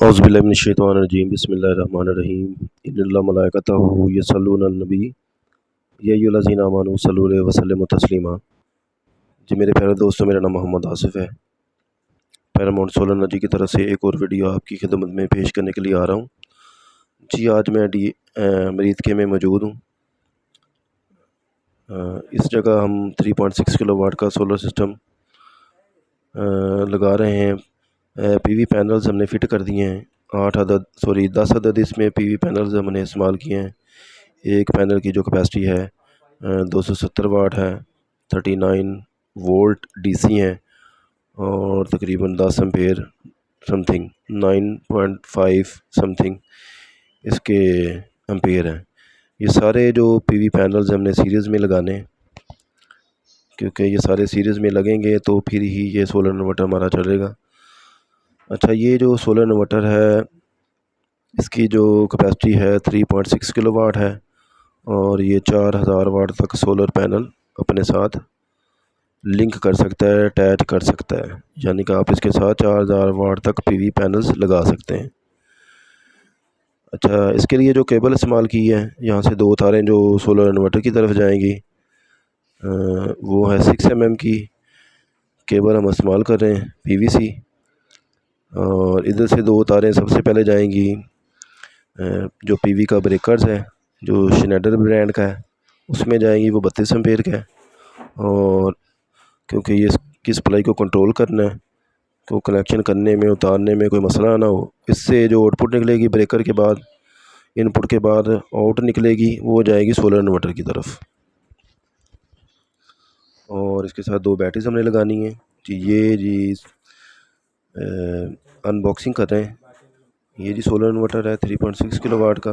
औज़ुबिल्लाहि बिस्मिल्लाहिर्रहमानिर्रहीम इन्नल्लाह मलाइकतहु यसल्लूना अलन-नबी या अय्युहल्लज़ीना आमनू सल्लू अलैहि वसल्लिमु तस्लीमा। जी मेरे प्यारे दोस्तों, मेरा नाम मोहम्मद आसिफ़ है। पैरामाउंट सोलर एनर्जी की तरफ से एक और वीडियो आपकी खिदमत में पेश करने के लिए आ रहा हूँ। जी आज मैं मरीदके में मौजूद हूँ। इस जगह हम 3.6 किलोवाट का सोलर सिस्टम लगा रहे हैं। पीवी पैनल्स हमने फ़िट कर दिए हैं। 10 अदद इसमें पीवी पैनल्स हमने इस्तेमाल किए हैं। एक पैनल की जो कैपेसिटी है 270 वाट है, 39 वोल्ट डीसी हैं और तकरीबन 10 एम्पेयर समथिंग 9.5 समथिंग इसके एम्पेयर हैं। ये सारे जो पीवी पैनल्स हमने सीरीज़ में लगाने, क्योंकि ये सारे सीरीज़ में लगेंगे तो फिर ही ये सोलर इन्वर्टर हमारा चलेगा। अच्छा, ये जो सोलर इन्वर्टर है इसकी जो कैपेसिटी है 3.6 किलोवाट है और ये 4000 वाट तक सोलर पैनल अपने साथ लिंक कर सकता है, अटैच कर सकता है। यानी कि आप इसके साथ 4000 वाट तक पीवी पैनल्स लगा सकते हैं। अच्छा, इसके लिए जो केबल इस्तेमाल की है, यहाँ से 2 तारें जो सोलर इन्वर्टर की तरफ जाएंगी वो है 6 mm की केबल हम इस्तेमाल कर रहे हैं, पीवीसी। और इधर से 2 तारें सबसे पहले जाएंगी जो पीवी का ब्रेकर्स है, जो श्नाइडर ब्रांड का है, उसमें जाएंगी। वो 32 एम्पेयर का है और क्योंकि ये इसकी सप्लाई को कंट्रोल करना है, तो कनेक्शन करने में, उतारने में कोई मसला ना हो। इससे जो आउटपुट निकलेगी ब्रेकर के बाद, इनपुट के बाद आउट निकलेगी, वो जाएगी सोलर इन्वर्टर की तरफ। और इसके साथ 2 बैटरीज हमने लगानी है। जी अनबॉक्सिंग कर रहे हैं। ये जी सोलर इन्वर्टर है 3.6 किलोवाट का।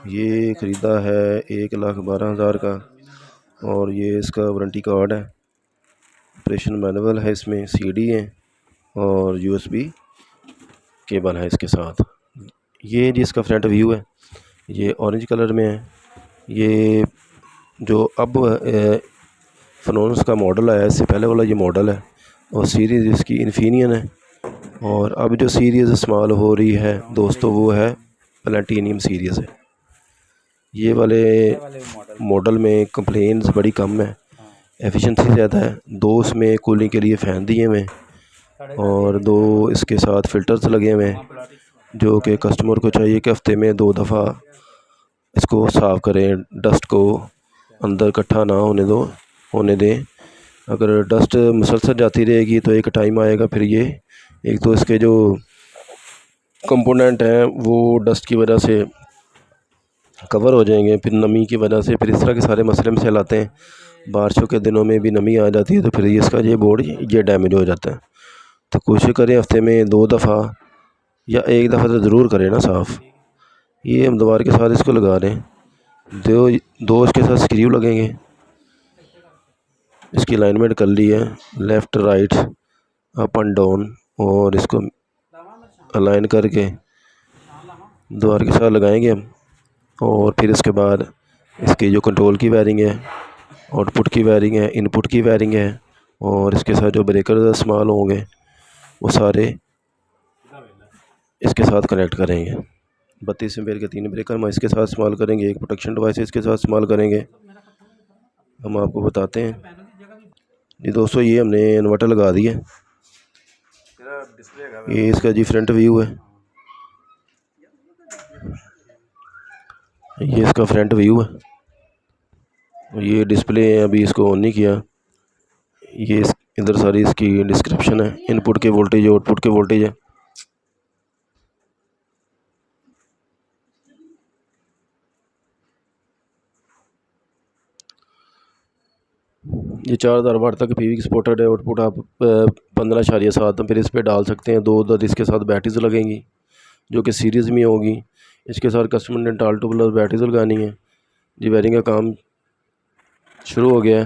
ये ख़रीदा है 1,12,000 का और ये इसका वारंटी कार्ड है, ऑपरेशन मैनुअल है, इसमें सीडी है और यूएसबी केबल है इसके साथ। ये जी इसका फ्रंट व्यू है, ये ऑरेंज कलर में है। ये जो अब फनोन्स का मॉडल आया है, इससे पहले वाला ये मॉडल है और सीरीज़ इसकी इन्फिनियन है। और अब जो सीरीज़ इस्तेमाल हो रही है दोस्तों, वो है प्लैटिनियम सीरीज़ है। ये वाले मॉडल में कंप्लेंट्स बड़ी कम है, एफिशिएंसी ज़्यादा है। 2 इसमें कूलिंग के लिए फ़ैन दिए हुए हैं और 2 इसके साथ फ़िल्टर्स लगे हुए हैं, जो कि कस्टमर को चाहिए कि हफ़्ते में 2 दफ़ा इसको साफ़ करें, डस्ट को अंदर इकट्ठा ना होने दें। अगर डस्ट मुसलसल जाती रहेगी तो एक टाइम आएगा फिर ये, एक तो इसके जो कंपोनेंट हैं वो डस्ट की वजह से कवर हो जाएंगे, फिर नमी की वजह से, फिर इस तरह के सारे मसले मसाइल आते हैं। बारिशों के दिनों में भी नमी आ जाती है तो फिर इसका ये बोर्ड ये डैमेज हो जाता है। तो कोशिश करें हफ़्ते में 2 दफ़ा या 1 दफ़ा तो ज़रूर करें ना साफ़। ये हम दीवार के साथ इसको लगा रहे हैं। 2 इसके साथ स्क्रू लगेंगे। इसकी अलाइनमेंट कर ली है, left right up and down, और इसको अलाइन करके दीवार के साथ लगाएंगे हम। और फिर इसके बाद इसकी जो कंट्रोल की वायरिंग है, आउटपुट की वायरिंग है, इनपुट की वायरिंग है और इसके साथ जो ब्रेकर इस्तेमाल होंगे वो सारे इसके साथ कनेक्ट करेंगे। 32 एम्पेयर के 3 ब्रेकर हम इसके साथ इस्तेमाल करेंगे, एक प्रोटेक्शन डिवाइस इसके साथ इस्तेमाल करेंगे। हम आपको बताते हैं जी दोस्तों, ये हमने इन्वर्टर लगा दिया। ये इसका जी फ्रंट व्यू है, ये इसका फ्रंट व्यू है। ये डिस्प्ले है, अभी इसको ऑन नहीं किया। ये इधर सारी इसकी डिस्क्रिप्शन है, इनपुट के वोल्टेज, आउटपुट के वोल्टेज है। ये 4000 वाट तक पीवी सपोर्टेड है। आउटपुट आप 15.7 फिर इस पर डाल सकते हैं। 2 अदद इसके साथ बैटरीज लगेंगी जो कि सीरीज़ में होगी। इसके साथ कस्टमर ने टाल्टो प्लस बैटरीज लगानी है। जी वायरिंग का काम शुरू हो गया है।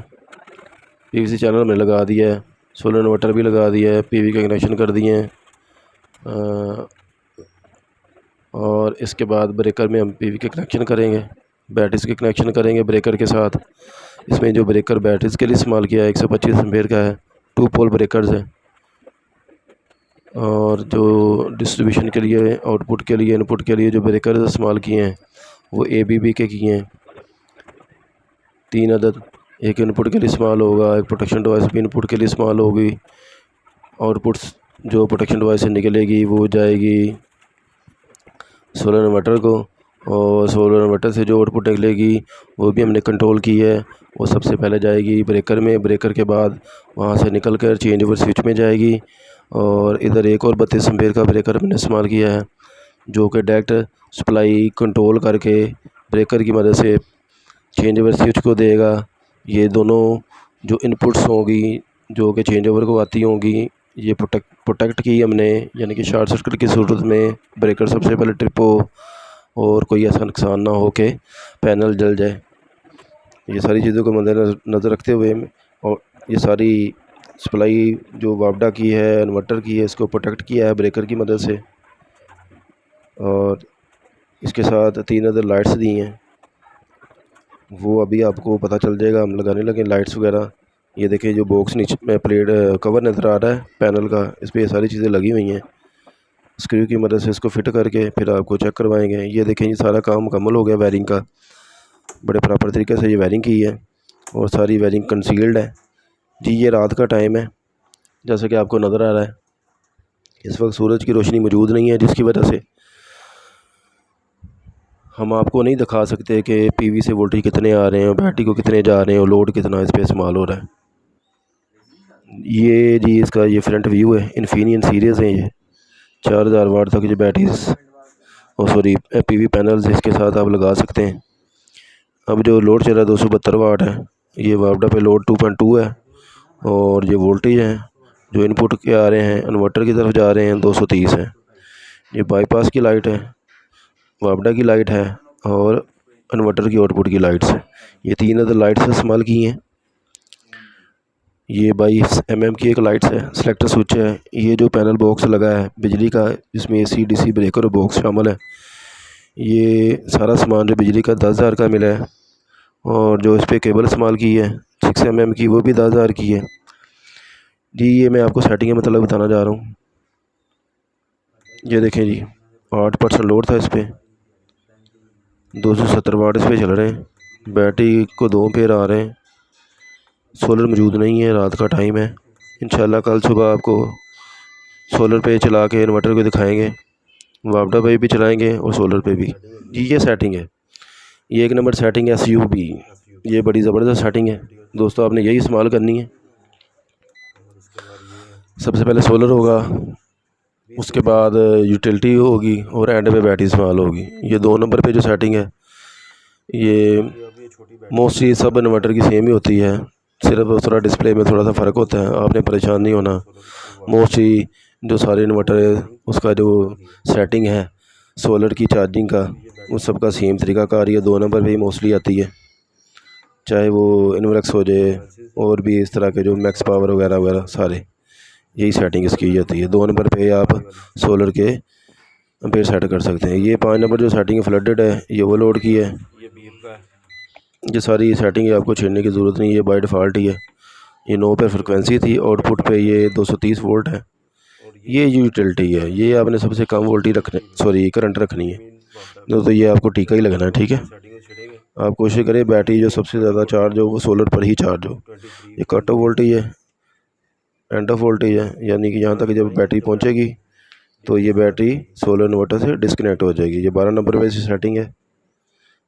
पीवीसी चैनल में लगा दिया है, सोलर इन्वर्टर भी लगा दिया है, पीवी का कनेक्शन कर दिए हैं। और इसके बाद ब्रेकर में हम पीवी के कनेक्शन करेंगे, बैटरीज के कनेक्शन करेंगे ब्रेकर के साथ। इसमें जो ब्रेकर बैटरीज के लिए इस्तेमाल किया है 125 एम्पेयर का है, 2 पोल ब्रेकर्स है। और जो डिस्ट्रीब्यूशन के लिए, आउटपुट के लिए, इनपुट के लिए जो ब्रेकर इस्तेमाल किए हैं वो ABB के किए हैं 3 अदद। एक इनपुट के लिए इस्तेमाल होगा, एक प्रोटेक्शन डिवाइस भी इनपुट के लिए इस्तेमाल होगी। आउटपुट्स जो प्रोटेक्शन डिवाइस से निकलेगी वो जाएगी सोलर इन्वर्टर को, और सोलर इन्वर्टर से जो आउटपुट निकलेगी वो भी हमने कंट्रोल की है। वो सबसे पहले जाएगी ब्रेकर में, ब्रेकर के बाद वहाँ से निकल कर चेंज ओवर स्विच में जाएगी। और इधर एक और 32 एम्पेयर का ब्रेकर हमने इस्तेमाल किया है जो कि डायरेक्ट सप्लाई कंट्रोल करके ब्रेकर की मदद से चेंज ओवर स्विच को देगा। ये दोनों जो इनपुट्स होंगी जो कि चेंज ओवर को आती होंगी, ये प्रोटेक्ट की हमने, यानी कि शॉर्ट सर्किट की सूरत में ब्रेकर सबसे पहले ट्रिप हो और कोई ऐसा नुकसान ना हो कि पैनल जल जाए। ये सारी चीज़ों को मद्देनज़र रखते हुए और ये सारी सप्लाई जो वापडा की है, इन्वर्टर की है, इसको प्रोटेक्ट किया है ब्रेकर की मदद से। और इसके साथ 3 अदर लाइट्स दी हैं, वो अभी आपको पता चल जाएगा, हम लगाने लगे लाइट्स वगैरह। ये देखिए जो बॉक्स नीचे में प्लेट कवर नज़र आ रहा है पैनल का, इस पर ये सारी चीज़ें लगी हुई हैं। स्क्रू की मदद से इसको फिट करके फिर आपको चेक करवाएंगे। ये देखें ये सारा काम मुकम्मल हो गया वायरिंग का, बड़े प्रॉपर तरीके से ये वायरिंग की है और सारी वायरिंग कंसील्ड है जी। ये रात का टाइम है जैसा कि आपको नज़र आ रहा है, इस वक्त सूरज की रोशनी मौजूद नहीं है, जिसकी वजह से हम आपको नहीं दिखा सकते कि PV से वोल्टेज कितने आ रहे हैं, बैटरी को कितने जा रहे हैं और लोड कितना इस पर इस्तेमाल हो रहा है। ये जी इसका ये फ्रंट व्यू है, इन्फिनियन सीरीज़ है ये। 4000 वाट तक जो बैटरीज और सॉरी PV पैनल्स इसके साथ आप लगा सकते हैं। अब जो लोड चल रहा है 272 वाट है, ये वापडा पे लोड 2.2 है। और ये वोल्टेज है जो इनपुट के आ रहे हैं इन्वर्टर की तरफ जा रहे हैं 230 है। ये बाईपास की लाइट है, वापडा की लाइट है और इन्वर्टर की आउटपुट की लाइट्स है। ये 3 अदर लाइट्स इस्तेमाल की हैं। ये 22 mm की एक लाइट्स है, सेलेक्टर स्विच है। ये जो पैनल बॉक्स लगा है बिजली का, इसमें AC DC ब्रेकर और बॉक्स शामिल है। ये सारा सामान जो बिजली का 10,000 का मिला है। और जो इस पर केबल इस्तेमाल की है 6 mm की, वो भी 10,000 की है जी। ये मैं आपको सेटिंग मतलब बताना जा रहा हूँ। ये देखें जी 8% लोड था इस पर, 270 वाट इस पर चल रहे हैं। बैटरी को 2 एम्पेयर आ रहे हैं। सोलर मौजूद नहीं है, रात का टाइम है। इंशाल्लाह कल सुबह आपको सोलर पे चला के इन्वर्टर को दिखाएंगे, वापडा पे भी चलाएंगे और सोलर पे भी जी। ये सेटिंग है, ये 1 नंबर सेटिंग है SUB। ये बड़ी ज़बरदस्त सेटिंग है दोस्तों, आपने यही इस्तेमाल करनी है। सबसे पहले सोलर होगा, उसके बाद यूटिलिटी होगी और एंड पे बैटरी इस्तेमाल होगी। ये 2 नंबर पे जो सेटिंग है ये मोस्टली सब इन्वर्टर की सेम ही होती है, सिर्फ थोड़ा डिस्प्ले में थोड़ा सा फ़र्क होता है। आपने परेशान नहीं होना। मोस्टली जो सारे इन्वर्टर है उसका जो सेटिंग है सोलर की चार्जिंग का, उस सब का सेम तरीका कार ये 2 नंबर पे ही मोस्टली आती है। चाहे वो इन्वर्क्स हो जाए और भी इस तरह के जो मैक्स पावर वगैरह वगैरह सारे, यही सेटिंग इसकी जाती है। 2 नंबर पे आप सोलर के एम्पेयर सेट कर सकते हैं। ये 5 नंबर जो सेटिंग फ्लडेड है ये वो लोड की है। ये सारी सेटिंग आपको छेड़ने की ज़रूरत नहीं है, ये बाय डिफ़ॉल्ट ही है। ये 9 पे फ्रिक्वेंसी थी, आउटपुट पे ये 230 वोल्ट है। ये यूटिलिटी है, ये आपने सबसे कम वोल्टेज करंट रखनी है तो ये आपको टीका ही लगना है, ठीक है। आप कोशिश करें बैटरी जो सबसे ज़्यादा चार्ज हो वो सोलर पर ही चार्ज हो। ये कट ऑफ वोल्टेज है, एंड ऑफ वोल्टेज है, यानी कि यहाँ तक जब बैटरी पहुँचेगी तो ये बैटरी सोलर इन्वर्टर से डिस्कनेक्ट हो जाएगी। ये 12 नंबर पे सेटिंग है।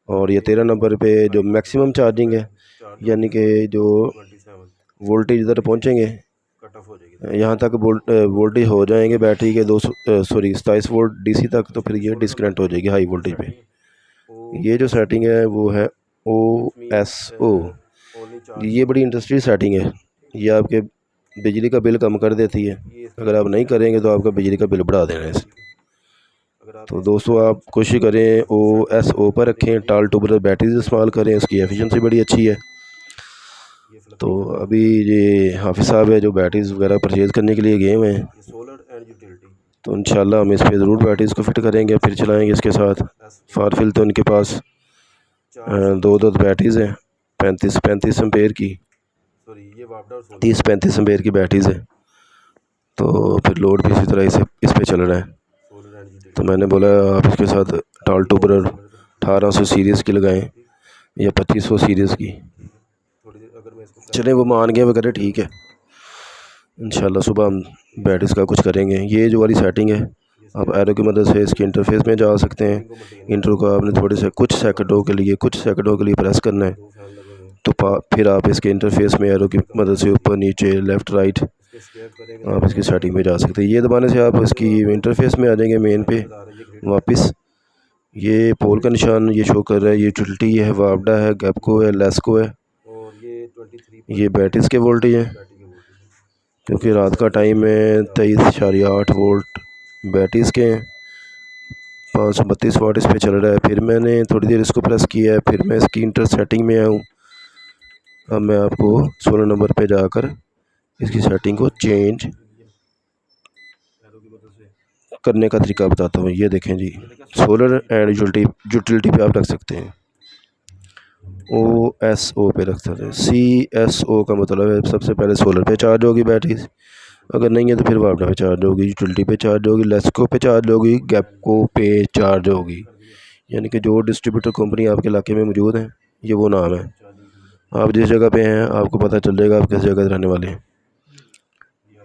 और ये 13 नंबर पे जो मैक्सिमम चार्जिंग है, यानी कि जो वोल्टेज इधर पहुँचेंगे यहाँ तक वोल्टेज हो जाएंगे बैटरी के 27 वोल्ट DC तक, तो फिर ये डिस्कनेक्ट हो जाएगी हाई वोल्टेज पे। ये जो सेटिंग है वो है OSO। ये बड़ी इंटरेस्टिंग सेटिंग है, ये आपके बिजली का बिल कम कर देती है। अगर आप नहीं करेंगे तो आपका बिजली का बिल बढ़ा देना है इसे। तो दोस्तों आप कोशिश करें OSO पर रखें, टाल ट्यूबुलर बैटरीज इस्तेमाल करें, इसकी एफिशिएंसी बड़ी अच्छी है। तो अभी ये हाफिज़ साहब है जो बैटरीज वगैरह परचेज़ करने के लिए गए हुए हैं, तो इंशाल्लाह हम इस पर ज़रूर बैटरीज़ को फिट करेंगे फिर चलाएँगे इसके साथ। फारफिल तो उनके पास 2 बैटरीज़ हैं 35 एम्पेयर की, 30-35 एम्पेयर की बैटरीज़ है। तो फिर लोड भी इसी तरह इस पे चल रहा है। तो मैंने बोला आप इसके साथ टाल टूबर 1800 सीरीज़ की लगाएं या 2500 सीरीज़ की। चले वो मान गए वगैरह, ठीक है। इंशाल्लाह सुबह हम बैटरी का कुछ करेंगे। ये जो वाली सेटिंग है, आप एरो की मदद से इसके इंटरफेस में जा सकते हैं। इंटर को आपने थोड़े से कुछ सेकंडों के लिए प्रेस करना है, तो फिर आप इसके इंटरफेस में एरो की मदद से ऊपर नीचे लेफ़्ट राइट आप इसकी सेटिंग में जा सकते हैं। ये दबाने से आप इसकी इंटरफेस में आ जाएंगे, मेन पे वापस। ये पोल का निशान ये शो कर रहा है, ये यूटिलिटी है, वापडा है, गैपको है, लेस्को है। ये बैटरीज के वोल्टेज है, क्योंकि रात का टाइम है। 23.8 वोल्ट बैटरीज के हैं, 532 वाट इस पे चल रहा है। फिर मैंने थोड़ी देर इसको प्रेस किया है, फिर मैं इसकी इंटर सेटिंग में आऊँ। अब मैं आपको 16 नंबर पे जाकर इसकी सेटिंग को चेंज करने का तरीका बताता हूँ। ये देखें जी, सोलर एंड यूटिलिटी पे आप रख सकते हैं, OSO पे रख सकते हैं। CSO का मतलब है सबसे पहले सोलर पे चार्ज होगी बैटरी, अगर नहीं है तो फिर वापडा पे चार्ज होगी, यूटिलिटी पे चार्ज होगी, लेस्को पे चार्ज होगी, गैपको पे चार्ज होगी। यानी कि जो डिस्ट्रीब्यूटर कंपनी आपके इलाके में मौजूद है, ये वो नाम है। आप जिस जगह पे हैं आपको पता चल जाएगा आप किस जगह रहने वाले हैं।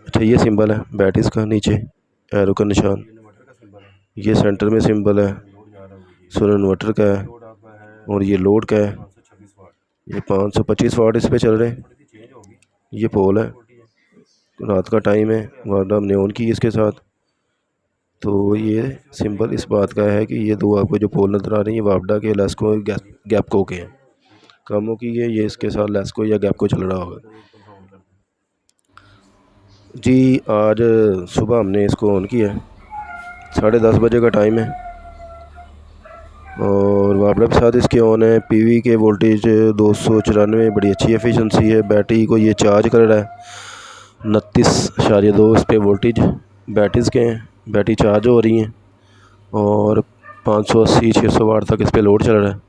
अच्छा, ये सिंबल है बैटरीज का, नीचे एरो का निशान, ये सेंटर में सिंबल है सोलर इन्वर्टर का है, और ये लोड का है। ये 525 वाट इस पे चल रहे हैं। ये पोल है, रात का टाइम है, वारदाम ने ऑन की इसके साथ। तो ये सिंबल इस बात का है कि ये दो आपको जो पोल नज़र आ रहे हैं, ये वापडा के, लेस्को गैपको के हैं। कामों की ये इसके साथ लेस्को या गैपको चल रहा होगा जी। आज सुबह हमने इसको ऑन किया है, 10:30 बजे का टाइम है, और वापडा के साथ इसके ऑन है। PV के वोल्टेज 294, बड़ी अच्छी एफिशिएंसी है। बैटरी को ये चार्ज कर रहा है, 29.2 इस पे वोल्टेज बैटरीज़ के हैं, बैटरी चार्ज हो रही हैं, और 580-600 वाट तक इस पे लोड चल रहा है।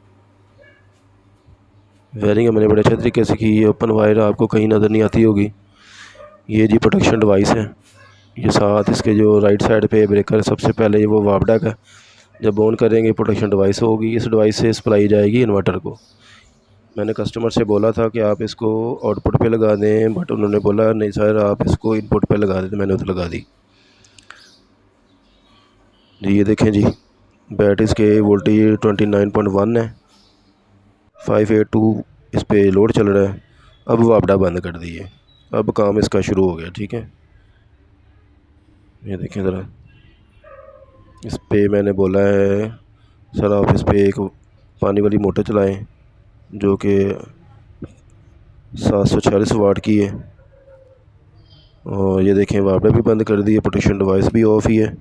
वायरिंग हमने बड़े अच्छे तरीके से की है, ओपन वायर आपको कहीं नज़र नहीं आती होगी। ये जी प्रोटेक्शन डिवाइस है, ये साथ इसके जो राइट साइड पे ब्रेकर सबसे पहले वो वापडा का, जब ऑन करेंगे प्रोटेक्शन डिवाइस होगी, इस डिवाइस से सप्लाई जाएगी इन्वर्टर को। मैंने कस्टमर से बोला था कि आप इसको आउटपुट पे लगा दें, बट उन्होंने बोला नहीं सर आप इसको इनपुट पे लगा दें, तो मैंने तो लगा दी जी। ये देखें जी, बैटरीज के वोल्टेज 29.1 है, 582 इस पे लोड चल रहा है। अब वापडा बंद कर दिए, अब काम इसका शुरू हो गया, ठीक है। ये देखें ज़रा, इस पे मैंने बोला है सर आप इस पे एक पानी वाली मोटर चलाएं जो कि 746 वाट की है। और ये देखें वापडा भी बंद कर दिए, प्रोटेक्शन डिवाइस भी ऑफ़ ही है।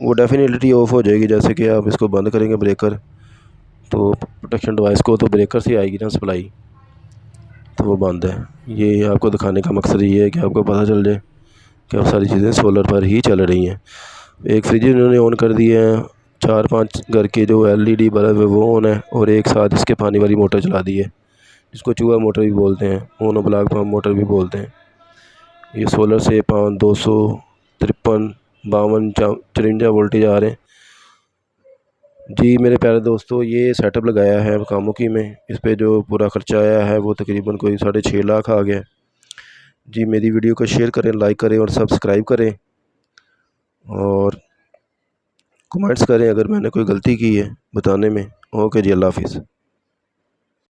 वो डेफिनेटली ऑफ़ हो जाएगी, जैसे कि आप इसको बंद करेंगे ब्रेकर, तो प्रोटेक्शन डिवाइस को तो ब्रेकर से आएगी ना सप्लाई, तो वो बंद है। ये आपको दिखाने का मकसद ये है कि आपको पता चल जाए कि अब सारी चीज़ें सोलर पर ही चल रही हैं। एक फ्रिज इन्होंने ऑन कर दिया है, 4-5 घर के जो LED बल्ब है वो ऑन है, और एक साथ इसके पानी वाली मोटर चला दी है, जिसको चूहा मोटर भी बोलते हैं, मोनो ब्लॉक पम्प मोटर भी बोलते हैं। ये सोलर से 253, 52, 54 वोल्टेज आ रहे हैं जी। मेरे प्यारे दोस्तों, ये सेटअप लगाया है कामोकी में, इस पे जो पूरा ख़र्चा आया है वो तकरीबन कोई 6.5 लाख आ गया जी। मेरी वीडियो को शेयर करें, लाइक करें और सब्सक्राइब करें, और कमेंट्स करें अगर मैंने कोई गलती की है बताने में। ओके जी, अल्लाह हाफिज़।